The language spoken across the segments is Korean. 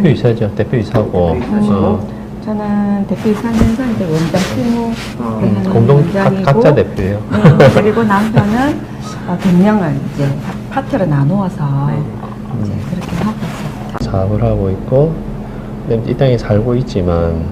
대표이사죠. 대표이사고. 저는 대표이사면서 이제 원장 실무 공동 원장이고, 각자 대표예요. 네, 그리고 남편은 경영을 이제 파트로 나누어서 이제 그렇게 하고 있어요. 사업을 하고 있고 이 땅에 살고 있지만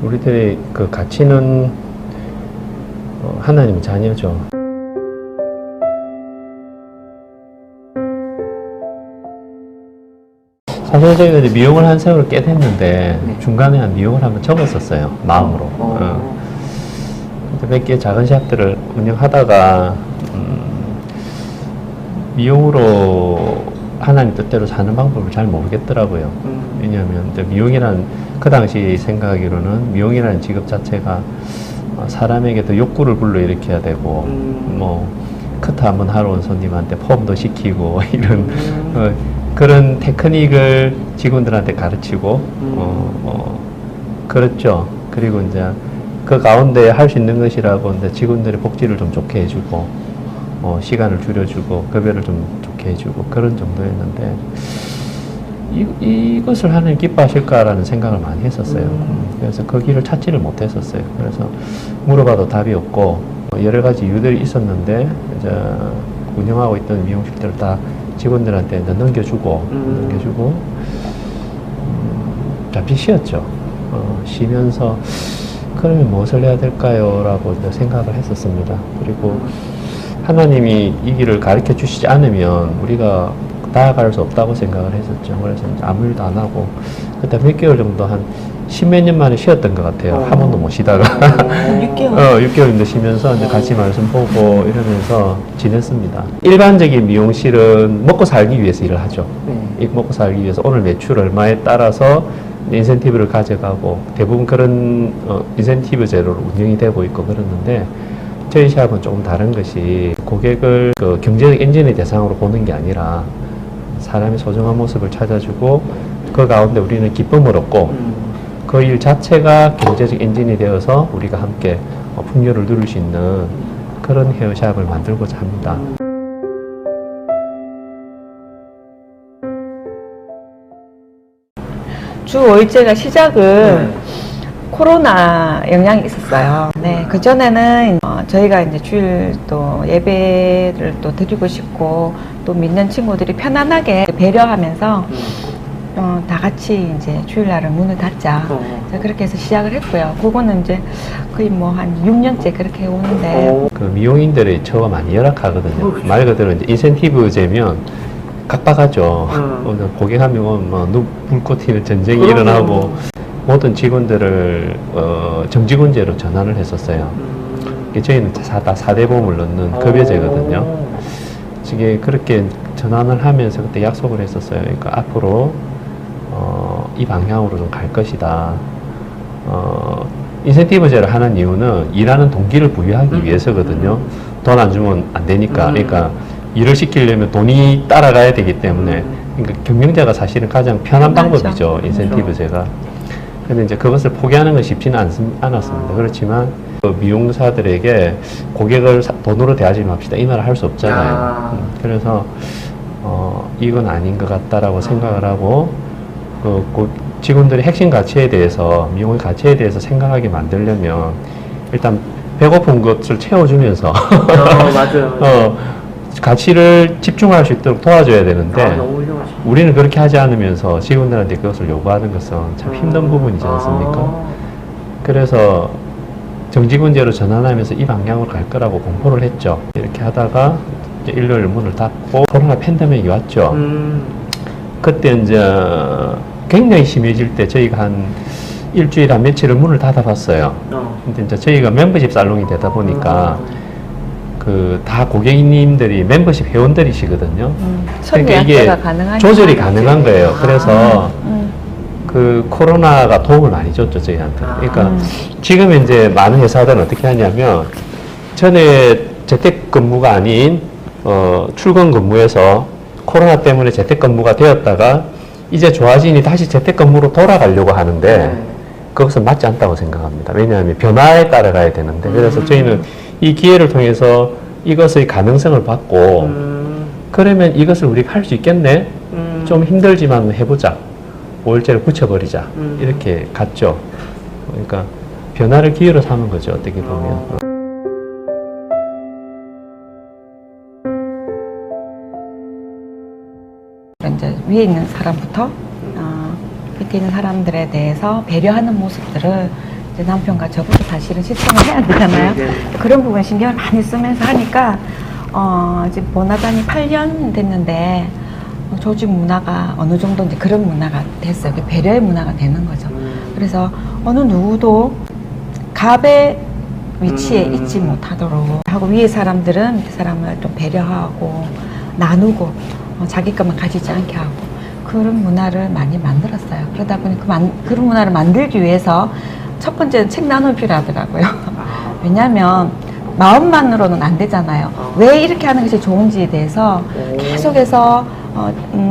우리들의 그 가치는 하나님 자녀죠. 사실 저희가 이제 미용을 한 세월을 꽤 됐는데 중간에 한 미용을 한번 접었었어요. 마음으로. 몇 개 작은 샵들을 운영하다가 미용으로 하나님 뜻대로 사는 방법을 잘 모르겠더라고요. 왜냐하면 미용이라는 그 당시 생각하기로는 미용이라는 직업 자체가 사람에게 더 욕구를 불러일으켜야 되고 뭐 커트 한번 하러 온 손님한테 펌도 시키고 이런 그런 테크닉을 직원들한테 가르치고 그렇죠. 그리고 이제 그 가운데 할 수 있는 것이라고 이제 직원들의 복지를 좀 좋게 해주고 시간을 줄여주고 급여를 좀 좋게 해주고 그런 정도였는데 이것을 하나님 기뻐하실까라는 생각을 많이 했었어요. 그래서 그 길을 찾지를 못했었어요. 그래서 물어봐도 답이 없고 여러 가지 이유들이 있었는데 이제 운영하고 있던 미용실들을 다 직원들한테 넘겨주고 잠시 쉬었죠. 쉬면서 그러면 무엇을 해야 될까요? 라고 생각을 했었습니다. 그리고 하나님이 이 길을 가르쳐 주시지 않으면 우리가 나아갈 수 없다고 생각을 했었죠. 그래서 아무 일도 안 하고 그때 몇 개월 정도 한 십몇 년 만에 쉬었던 것 같아요. 한 번도 못 쉬다가 6개월? 6개월 정도 쉬면서 이제 같이 말씀 보고 이러면서 지냈습니다. 일반적인 미용실은 먹고 살기 위해서 일을 하죠. 먹고 살기 위해서 오늘 매출 얼마에 따라서 인센티브를 가져가고 대부분 그런 인센티브 제로로 운영이 되고 있고 그러는데 저희 샵은 조금 다른 것이 고객을 그 경제적 엔진의 대상으로 보는 게 아니라 사람의 소중한 모습을 찾아주고 그 가운데 우리는 기쁨을 얻고 그 일 자체가 경제적 엔진이 되어서 우리가 함께 풍요를 누릴 수 있는 그런 헤어샵을 만들고자 합니다. 주 5일제가 시작은 코로나 영향이 있었어요. 네, 그전에는 저희가 이제 주일 또 예배를 또 드리고 싶고 또 믿는 친구들이 편안하게 배려하면서 다 같이 이제 주일날은 문을 닫자. 그렇게 해서 시작을 했고요. 그거는 이제 거의 뭐 한 6년째 그렇게 오는데. 그 미용인들의 처우가 많이 열악하거든요. 말 그대로 이제 인센티브제면 각박하죠. 오늘 고객하면 뭐 불꽃 튀는 전쟁이 일어나고 모든 직원들을 정직원제로 전환을 했었어요. 저희는 다 4대 보험을 넣는 급여제거든요. 이게 그렇게 전환을 하면서 그때 약속을 했었어요. 그러니까 앞으로 이 방향으로 좀 갈 것이다. 인센티브제를 하는 이유는 일하는 동기를 부여하기 위해서거든요. 돈 안 주면 안 되니까. 그러니까 일을 시키려면 돈이 따라가야 되기 때문에 그러니까 경영자가 사실은 가장 편한 방법이죠. 인센티브제가. 근데 이제 그것을 포기하는 건 쉽지는 않았습니다. 그렇지만 그 미용사들에게 고객을 돈으로 대하지 맙시다 이 말을 할 수 없잖아요. 그래서 이건 아닌 것 같다라고 생각을 하고 그 직원들의 핵심 가치에 대해서 미용의 가치에 대해서 생각하게 만들려면 일단 배고픈 것을 채워주면서 맞아요. 가치를 집중할 수 있도록 도와줘야 되는데 우리는 그렇게 하지 않으면서 직원들한테 그것을 요구하는 것은 참 힘든 부분이지 않습니까? 그래서 정직원제로 전환하면서 이 방향으로 갈 거라고 공포를 했죠. 이렇게 하다가 이제 일요일 문을 닫고 코로나 팬데믹이 왔죠. 그때 이제 굉장히 심해질 때 저희가 한 일주일 한 며칠을 문을 닫아봤어요. 근데 이제 저희가 멤버십 살롱이 되다 보니까 그 다 고객님들이 멤버십 회원들이시거든요. 그러니까 이게 조절이 가능한 거예요. 그래서 그 코로나가 도움을 많이 줬죠 저희한테. 그러니까 지금 이제 많은 회사들은 어떻게 하냐면 전에 재택근무가 아닌 출근 근무에서 코로나 때문에 재택근무가 되었다가 이제 좋아지니 다시 재택근무로 돌아가려고 하는데 그것은 맞지 않다고 생각합니다. 왜냐하면 변화에 따라가야 되는데 그래서 저희는 이 기회를 통해서 이것의 가능성을 받고 그러면 이것을 우리가 할 수 있겠네 좀 힘들지만 해보자. 5일째를 붙여버리자. 이렇게 갔죠. 그러니까 변화를 기회로 삼은 거죠. 어떻게 보면. 이제 위에 있는 사람부터 밑에 있는 사람들에 대해서 배려하는 모습들을 이제 남편과 저부터 사실은 시청을 해야 되잖아요. 그런 부분 신경을 많이 쓰면서 하니까 이제 번화단이 8년 됐는데 조직 문화가 어느 정도 이제 그런 문화가 됐어요. 배려의 문화가 되는 거죠. 그래서 어느 누구도 갑의 위치에 있지 못하도록 하고 위에 사람들은 밑에 사람을 좀 배려하고 나누고 자기 것만 가지지 않게 하고 그런 문화를 많이 만들었어요. 그러다 보니 그런 문화를 만들기 위해서 첫 번째는 책 나눔이 필요하더라고요. 왜냐하면 마음만으로는 안 되잖아요. 왜 이렇게 하는 것이 좋은지에 대해서 계속해서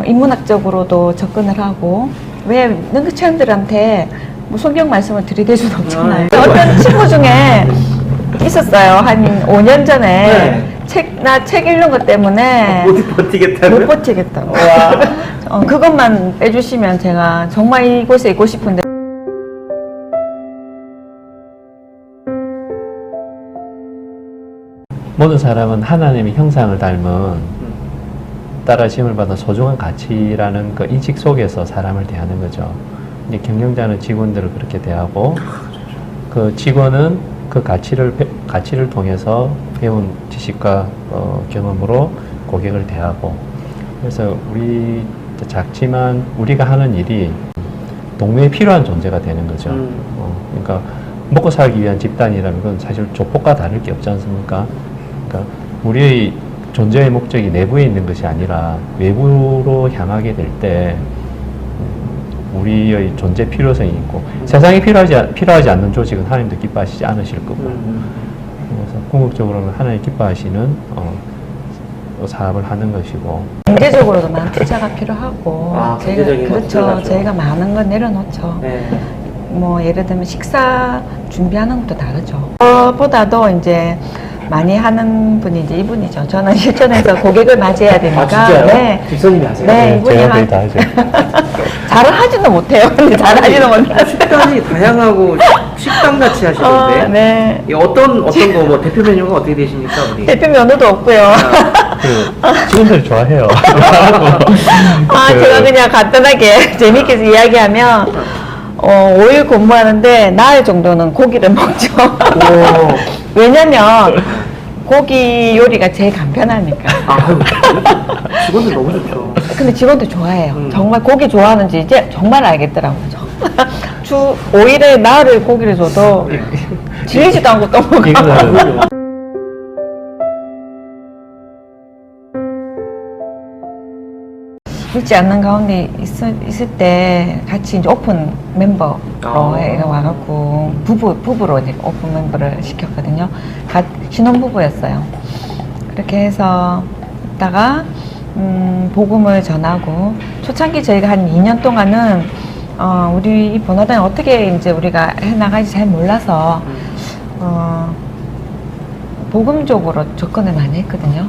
인문학적으로도 접근을 하고 왜 능크체험들한테 뭐 성경 말씀을 들이댈 수는 없잖아요. 어떤 친구 중에 있었어요. 한 5년 전에 책 읽는 것 때문에 못 버티겠다고요? 못 버티겠다고. 그것만 빼주시면 제가 정말 이곳에 있고 싶은데. 모든 사람은 하나님의 형상을 닮은 따라심을 받은 소중한 가치라는 그 인식 속에서 사람을 대하는 거죠. 이제 경영자는 직원들을 그렇게 대하고 그 직원은 그 가치를 통해서 배운 지식과 경험으로 고객을 대하고 그래서 우리 작지만 우리가 하는 일이 동료에 필요한 존재가 되는 거죠. 그러니까 먹고 살기 위한 집단이라면 그건 사실 조폭과 다를 게 없지 않습니까? 그러니까 우리의 존재의 목적이 내부에 있는 것이 아니라 외부로 향하게 될 때 우리의 존재 필요성이 있고 세상에 필요하지 않는 조직은 하나님도 기뻐하시지 않으실 거고 그래서 궁극적으로는 하나님 기뻐하시는 사업을 하는 것이고 경제적으로도 많은 투자가 필요하고 경제적인 그렇죠. 저희가 많은 건 내려놓죠. 뭐 예를 들면 식사 준비하는 것도 다르죠. 그보다도 이제 많이 하는 분이 이제 이분이죠. 저는 실전에서 고객을 맞이해야 되니까. 진짜요? 네. 뒷손님이 하세요? 네, 이분이 제가 거의 다 하죠. 잘은 하지는 못해요. 근데 잘하지는 못해요. 식단이 다양하고 식당 같이 하시던데. 네. 이 어떤 거 뭐 대표 메뉴가 어떻게 되십니까, 우리? 대표 면허도 없고요. 그 직원들이 좋아해요. 제가 그냥 간단하게 재밌게 이야기하면 5일 근무하는데 나흘 정도는 고기를 먹죠. 왜냐면 고기 요리가 제일 간편하니까. 직원들 너무 좋죠. 근데 직원들 좋아해요. 정말 고기 좋아하는지 이제 정말 알겠더라고요. 주 5일에 나흘을 고기를 줘도 질리지도 않고 또 먹어요. 있지 않는 가운데 있을 때 같이 이제 오픈 멤버로 와갖고 부부로 이제 오픈 멤버를 시켰거든요. 신혼부부였어요. 그렇게 해서 있다가 복음을 전하고 초창기 저희가 한 2년 동안은 우리 이 번화단이 어떻게 이제 우리가 해나가지 잘 몰라서 복음적으로 접근을 많이 했거든요.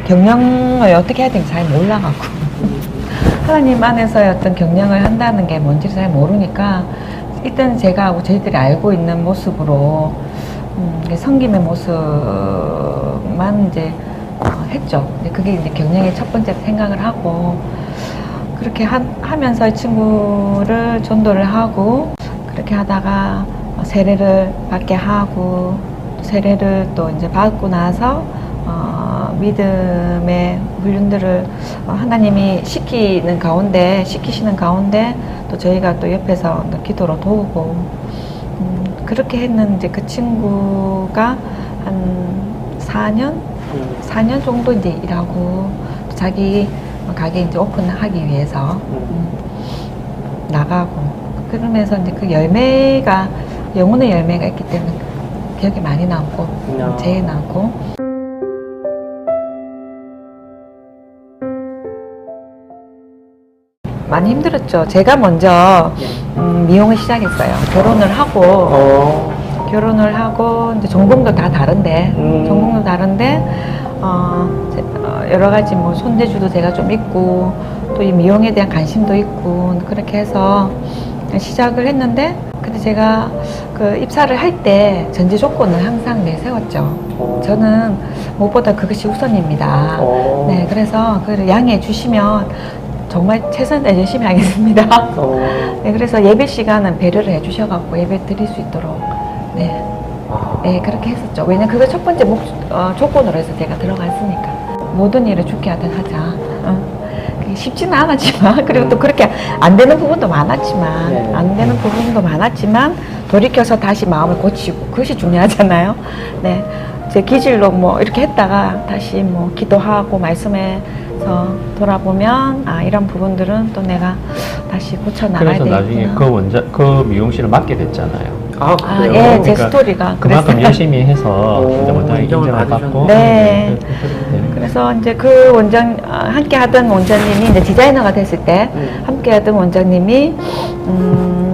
경영을 어떻게 해야 되는지 잘 몰라갖고 하나님 안에서의 어떤 경영을 한다는 게 뭔지를 잘 모르니까 일단 제가 하고 저희들이 알고 있는 모습으로 섬김의 모습만 이제 했죠. 그게 이제 경영의 첫 번째 생각을 하고 그렇게 하면서 이 친구를 전도를 하고 그렇게 하다가 세례를 받게 하고 세례를 또 이제 받고 나서 믿음의 훈련들을 하나님이 시키시는 가운데 또 저희가 또 옆에서 기도로 도우고 그렇게 했는데 그 친구가 한 4년 정도 이제 일하고 또 자기 가게 이제 오픈하기 위해서 나가고 그러면서 이제 그 열매가 영혼의 열매가 있기 때문에 기억이 많이 남고 제일 남고. 많이 힘들었죠. 제가 먼저 미용을 시작했어요. 결혼을 하고 이제 전공도 다 다른데 여러 가지 뭐 손재주도 제가 좀 있고 또 이 미용에 대한 관심도 있고 그렇게 해서 시작을 했는데, 근데 제가 그 입사를 할 때 전제 조건을 항상 내세웠죠. 저는 무엇보다 그것이 우선입니다. 네, 그래서 그걸 양해해 주시면 정말 최선을 다해 열심히 하겠습니다. 네, 그래서 예배 시간은 배려를 해 주셔갖고 예배 드릴 수 있도록 네, 네 그렇게 했었죠. 왜냐면 그거 첫 번째 조건으로 해서 제가 들어갔으니까. 모든 일을 좋게 하든 하자. 그게 쉽지는 않았지만, 그리고 또 그렇게 안 되는 부분도 많았지만, 안 되는 부분도 많았지만 돌이켜서 다시 마음을 고치고, 그것이 중요하잖아요. 네, 제 기질로 뭐 이렇게 했다가 다시 뭐 기도하고 말씀에서 돌아보면, 아, 이런 부분들은 또 내가 다시 고쳐 나가야 그래서 나중에 그 미용실을 맡게 됐잖아요. 아, 그래요? 예, 제 그러니까 스토리가 그만큼 그랬어요. 열심히 해서 이제 원장이 인정을 인정을 받고. 네. 그렇게 되는 거예요. 그래서 이제 그 함께 하던 원장님이 이제 디자이너가 됐을 때 함께 하던 원장님이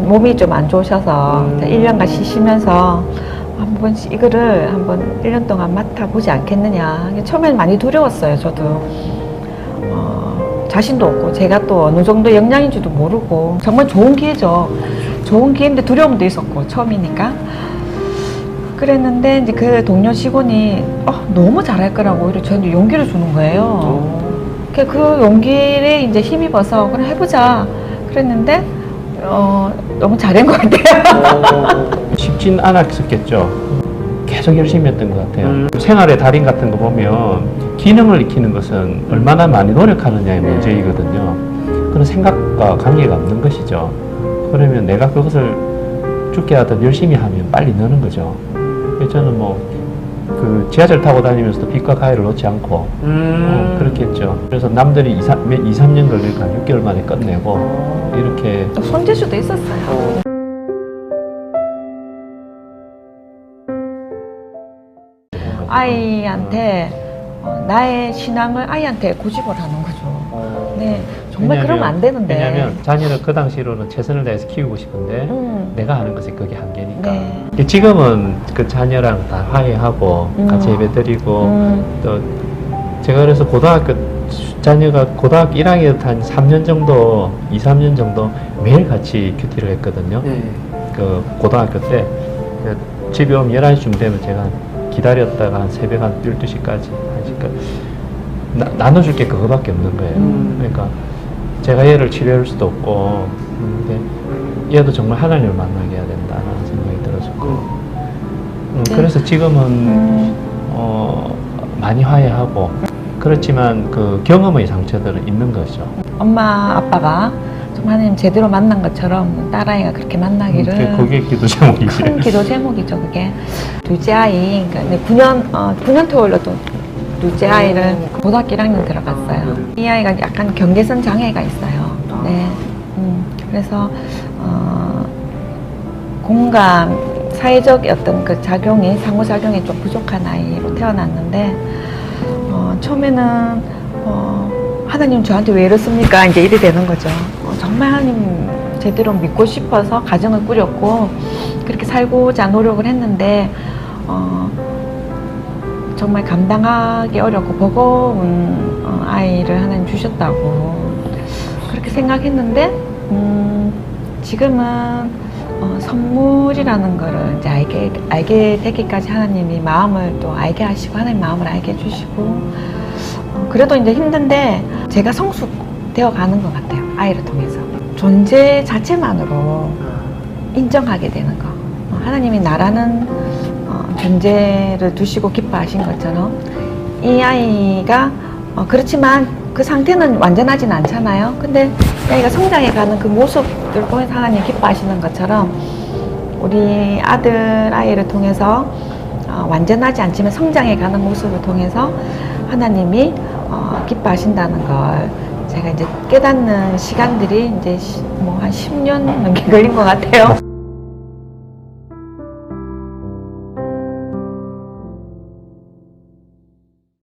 몸이 좀 안 좋으셔서 1년간 쉬시면서 한번 이거를 한번 1년 동안 맡아보지 않겠느냐. 처음에는 많이 두려웠어요, 저도. 자신도 없고, 제가 또 어느 정도 역량인지도 모르고, 정말 좋은 기회죠. 좋은 기회인데 두려움도 있었고, 처음이니까. 그랬는데, 이제 그 동료 직원이, 너무 잘할 거라고 오히려 저한테 용기를 주는 거예요. 그 용기에 이제 힘입어서, 그럼 해보자. 그랬는데, 너무 잘한 것 같아요. 쉽진 않았었겠죠. 계속 열심히 했던 것 같아요. 생활의 달인 같은 거 보면 기능을 익히는 것은 얼마나 많이 노력하느냐의 문제이거든요. 그런 생각과 관계가 없는 것이죠. 그러면 내가 그것을 죽게 하든 열심히 하면 빨리 느는 거죠. 그래서 저는 그 지하철 타고 다니면서도 빛과 가해를 놓지 않고 그렇게 했죠. 그래서 남들이 2, 3년 걸릴 거 한 6개월 만에 끝내고 이렇게. 또 손재주도 있었어요. 아이한테 나의 신앙을 아이한테 고집을 하는 거죠. 네, 정말 그러면 안 되는데. 왜냐하면 자녀를 그 당시로는 최선을 다해서 키우고 싶은데 내가 하는 것이 그게 한계니까. 네. 지금은 그 자녀랑 다 화해하고 같이 예배드리고 또 제가 그래서 자녀가 고등학교 1학년 한 3년 정도, 2, 3년 정도 매일 같이 큐티를 했거든요. 그 고등학교 때 집에 오면 11시쯤 되면 제가 기다렸다가 한 새벽 한 12시까지 하니까 나눠줄 게 그거밖에 없는 거예요. 그러니까 제가 얘를 치료할 수도 없고 근데 얘도 정말 하나님을 만나게 해야 된다라는 생각이 들어졌고 그래서 지금은 많이 화해하고 그렇지만 그 경험의 상처들은 있는 거죠. 엄마 아빠가 정말 하나님 제대로 만난 것처럼 딸아이가 그렇게 만나기를 그게 기도 제목이지. 큰 기도 제목이죠. 그게 둘째 아이, 그러니까 9년 토요일로도 둘째 아이를 고등학교 1학년 들어갔어요. 이 아이가 약간 경계선 장애가 있어요. 네, 그래서 공감, 사회적 어떤 그 작용이 상호작용이 좀 부족한 아이로 태어났는데 처음에는 하나님 저한테 왜 이렇습니까? 이제 이래 되는 거죠. 정말 하나님 제대로 믿고 싶어서 가정을 꾸렸고 그렇게 살고자 노력을 했는데 정말 감당하기 어렵고 버거운 아이를 하나님 주셨다고 그렇게 생각했는데 지금은 선물이라는 거를 이제 알게 되기까지 하나님이 마음을 또 알게 하시고 하나님 마음을 알게 해주시고 그래도 이제 힘든데 제가 성숙되어 가는 것 같아요. 아이를 통해서 존재 자체만으로 인정하게 되는 거. 하나님이 나라는 존재를 두시고 기뻐하신 것처럼 이 아이가 그렇지만 그 상태는 완전하진 않잖아요. 근데 이 아이가 성장해 가는 그 모습을 통해서 하나님 기뻐하시는 것처럼 우리 아이를 통해서 완전하지 않지만 성장해 가는 모습을 통해서 하나님이 기뻐하신다는 걸 제가 이제 깨닫는 시간들이 이제 뭐 한 10년 넘게 걸린 것 같아요.